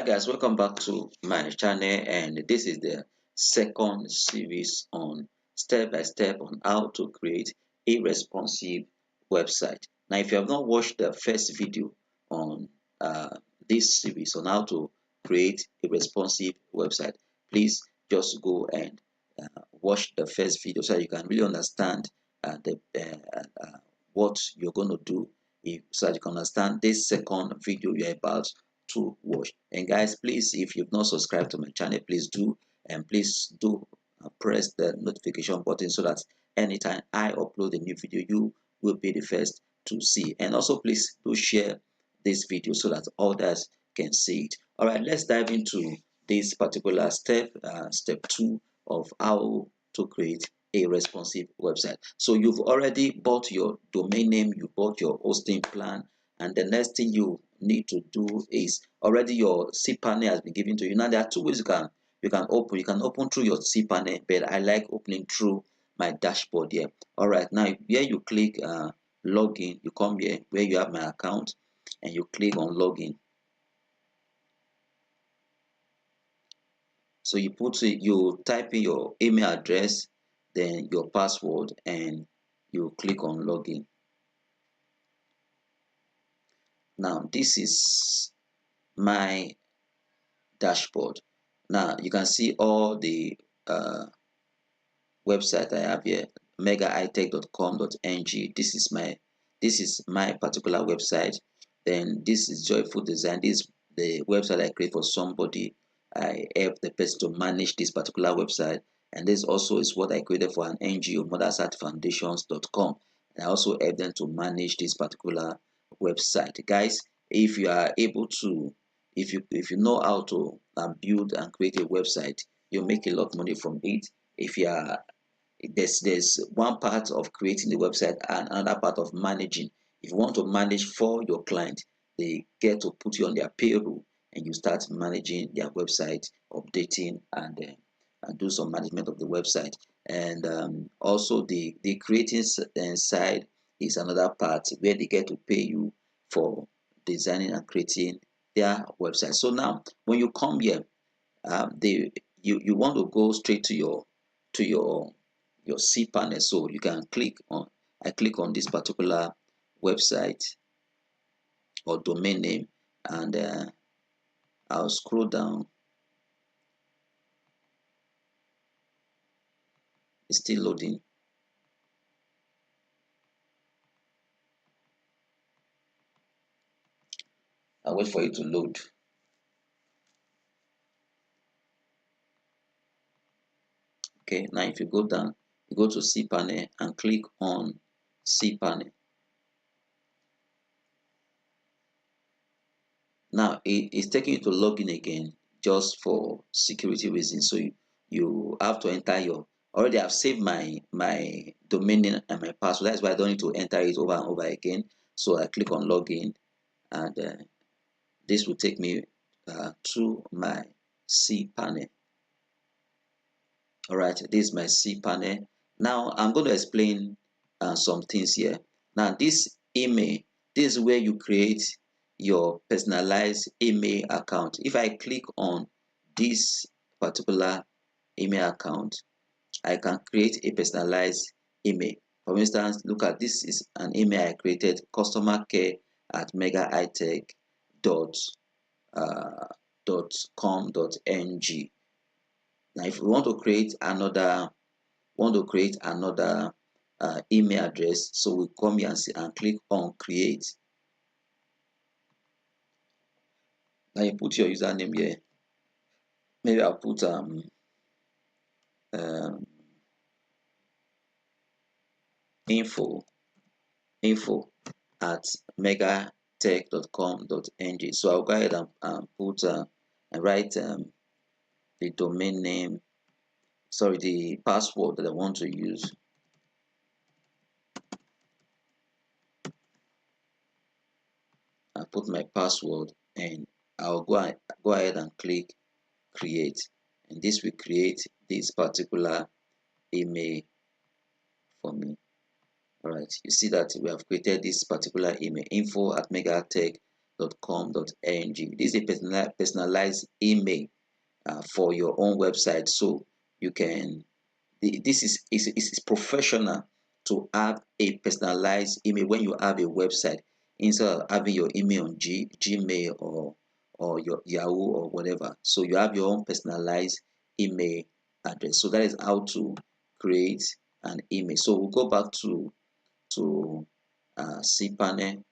Guys, welcome back to my channel, and this is the second series on step by step on how to create a responsive website. Now if you have not watched the first video on this series on how to create a responsive website, please just go and watch the first video so you can really understand what you're going to do, so that you can understand this second video you're about to watch. And guys, please, if you've not subscribed to my channel, please do, and please do press the notification button so that anytime I upload a new video, you will be the first to see. And also please do share this video so that others can see it. All right, let's dive into this particular step, step 2 of how to create a responsive website. So you've already bought your domain name, you bought your hosting plan, and the next thing you need to do is already your cPanel has been given to you. Now there are two ways you can open. You can open through your cPanel, but I like opening through my dashboard here. All right, now here you click login. You come here where you have my account and you click on login. So you type in your email address, then your password, and you click on login. Now this is my dashboard. Now you can see all the website I have here, megaitech.com.ng. This is my particular website. Then this is Joyful Design. This is the website I create for somebody. I help the person to manage this particular website, and this also is what I created for an NGO, mothersheartfoundations.com. and I also help them to manage this particular website. Guys, if you are able to, if you know how to build and create a website, you make a lot of money from it. If you are there's one part of creating the website and another part of managing. If you want to manage for your client, they get to put you on their payroll and you start managing their website, updating, and do some management of the website. And also the creating side is another part where they get to pay you for designing and creating their website. So now when you come here, you want to go straight to your cPanel. So you can I click on this particular website or domain name, and I'll scroll down. It's still loading. I'll wait for it to load. Okay, now if you go down, you go to cPanel and click on cPanel. Now it's taking you to login again just for security reasons. So you have to enter your, already I've saved my domain name and my password. That's why I don't need to enter it over and over again. So I click on login, and this will take me to my cPanel. All right, this is my cPanel. Now I'm going to explain some things here. Now this email, this is where you create your personalized email account. If I click on this particular email account, I can create a personalized email. For instance, look at this is an email I created, customercare@megaitech.com.ng. Now if we want to create another email address, so we come here and click on create. Now you put your username here. Maybe I'll put info at megatech.com.ng. So I'll go ahead and put and write the domain name, sorry, the password that I want to use. I put my password and I'll go ahead and click create, and this will create this particular email for me. All right, you see that we have created this particular email, info@megatech This is a personalized email for your own website, so you can this is professional to have a personalized email when you have a website, instead of having your email on Gmail or your Yahoo or whatever. So you have your own personalized email address. So that is how to create an email. So we'll go back to cPanel.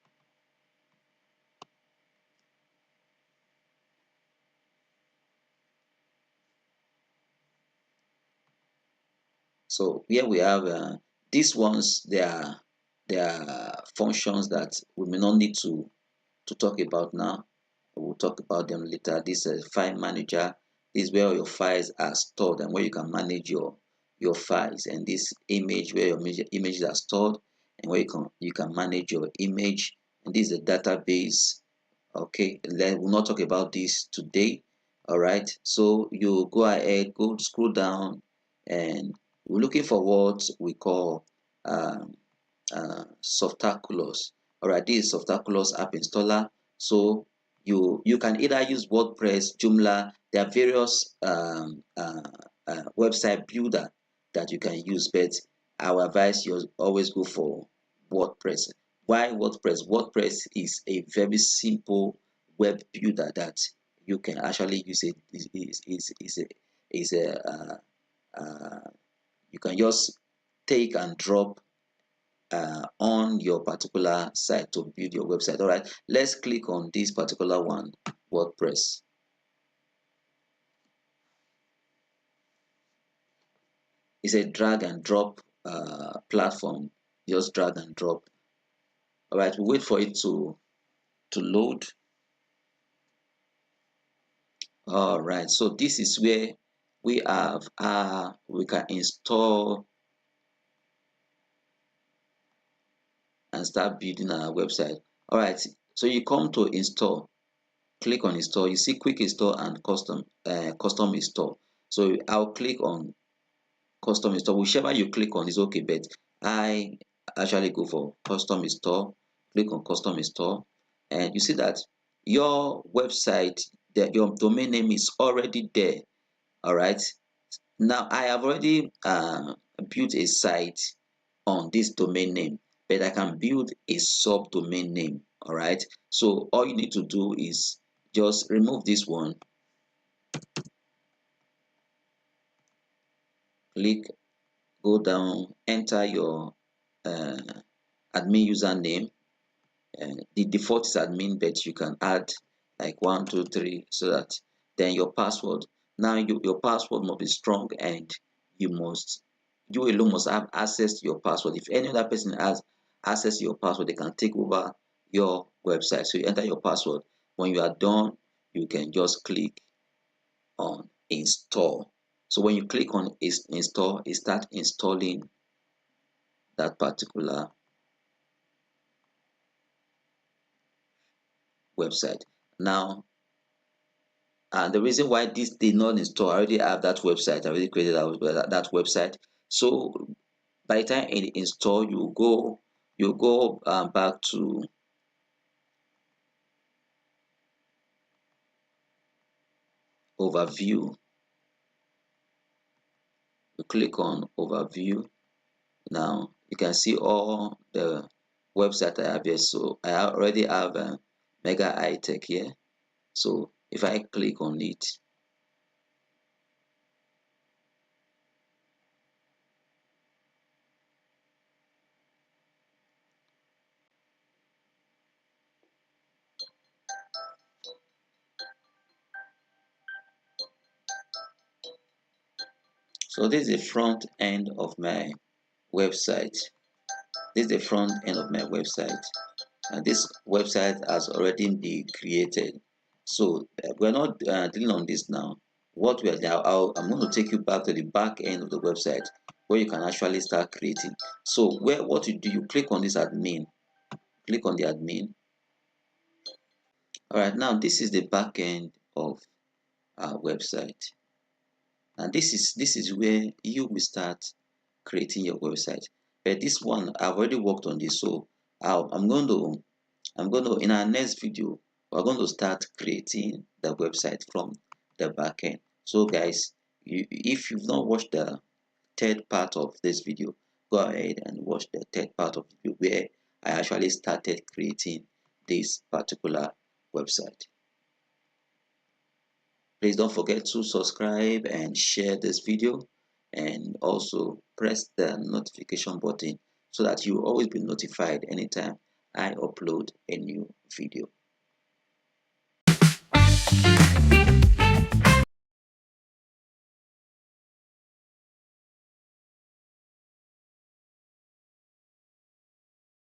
So here we have these ones. There are functions that we may not need to talk about now. We'll talk about them later. This is file manager. This is where your files are stored and where you can manage your files. And this image, where your images are stored and where you can manage your image. And this is a database. Okay, we'll not talk about this today. All right, so you go ahead, go scroll down, and we're looking for what we call Softaculous. All right, this is Softaculous app installer. So you can either use WordPress, Joomla. There are various website builder that you can use, but I would advise you always go for WordPress. Why WordPress? WordPress is a very simple web builder that you can actually use. It is a you can just take and drop on your particular site to build your website. All right, let's click on this particular one, WordPress. It's a drag and drop platform. Just drag and drop. All right, we wait for it to load. All right, so this is where we have we can install and start building our website. All right, so you come to install, click on install. You see quick install and custom install. So I'll click on custom install. Whichever you click on is okay, but I actually go for custom install. Click on custom install, and you see that your website, your domain name is already there. All right, now I have already built a site on this domain name, but I can build a subdomain name. All right, so all you need to do is just remove this one, click, go down, enter your admin username. The default is admin, but you can add like 1 2 3, so that then your password. Now your password must be strong, and you alone must have access to your password. If any other person has access to your password, they can take over your website. So you enter your password. When you are done, you can just click on install. So when you click on install, it starts installing that particular website. Now, and the reason why this did not install, I already have that website. I already created that website. So by the time it install, you go back to overview. You click on overview. Now you can see all the website I have here. So I already have Mega High Tech here. So if I click on it, so this is the front end of my website. This is the front end of my website, and this website has already been created. So we're not dealing on this now. What we are now, I'm going to take you back to the back end of the website where you can actually start creating. So what you do, you click on this admin, click on the admin. All right, now this is the back end of our website, and this is where you will start creating your website. But this one I've already worked on this, so I'm going to in our next video we're going to start creating the website from the backend. So guys, if you've not watched the third part of this video, go ahead and watch the third part of the video where I actually started creating this particular website. Please don't forget to subscribe and share this video, and also press the notification button so that you will always be notified anytime I upload a new video.